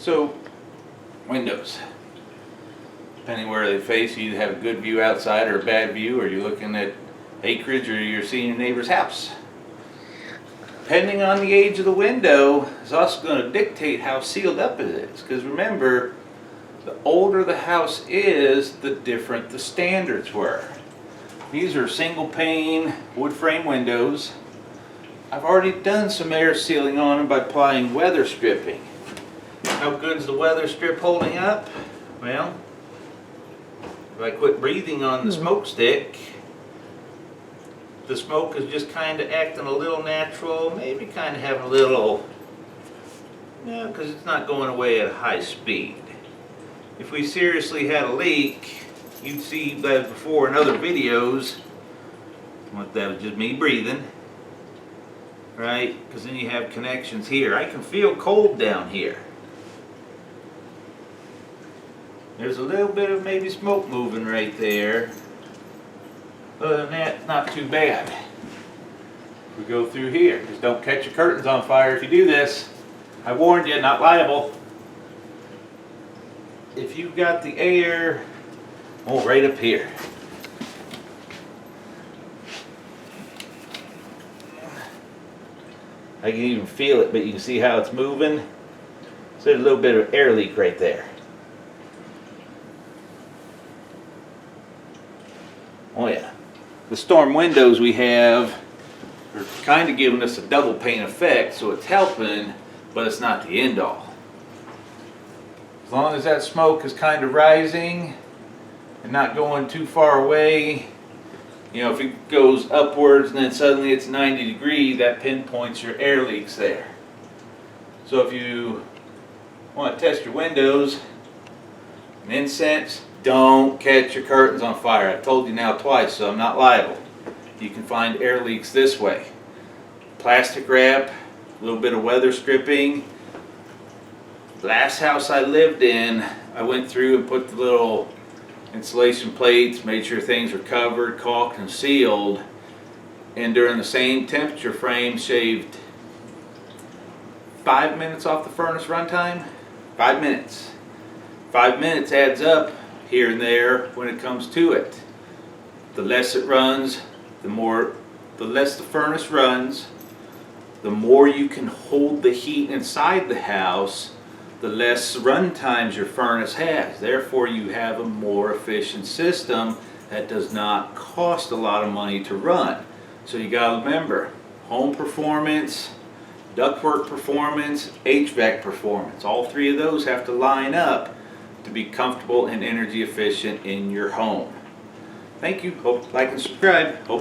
So, windows. Depending where they face, you either have a good view outside or a bad view, or you're looking at acreage, or you're seeing your neighbor's house. Depending on the age of the window is also going to dictate how sealed up it is. Because remember, the older the house is, the different the standards were. These are single pane wood frame windows. I've already done some air sealing on them by applying weather stripping. How good is the weather strip holding up? Well, if I quit breathing on the smoke stick, the smoke is just kind of acting a little natural, maybe kind of having a little, because it's not going away at a high speed. If we seriously had a leak, you'd see that before in other videos. That was just me breathing, right? Because then you have connections here. I can feel cold down here. There's a little bit of maybe smoke moving right there. Other than that, not too bad. We go through here. Just don't catch your curtains on fire if you do this. I warned you, not liable. If you've got the air, right up here. I can even feel it, but you can see how it's moving. So there's a little bit of air leak right there. Oh yeah. The storm windows we have are kind of giving us a double pane effect, so it's helping, but it's not the end all. As long as that smoke is kind of rising and not going too far away, if it goes upwards and then suddenly it's 90 degrees, that pinpoints your air leaks there. So if you want to test your windows, an incense, don't catch your curtains on fire. I've told you now twice, so I'm not liable. You can find air leaks this way. Plastic wrap, a little bit of weather stripping. Last house I lived in, I went through and put the little insulation plates, made sure things were covered, caulked, and sealed. And during the same temperature frame, shaved 5 minutes off the furnace runtime. 5 minutes. 5 minutes adds up here and there when it comes to it. The less it runs, the less the furnace runs, the more you can hold the heat inside the house, the less run times your furnace has. Therefore, you have a more efficient system that does not cost a lot of money to run. So you got to remember, home performance, ductwork performance, HVAC performance. All three of those have to line up to be comfortable and energy efficient in your home. Thank you. Hope, like, and subscribe. Hope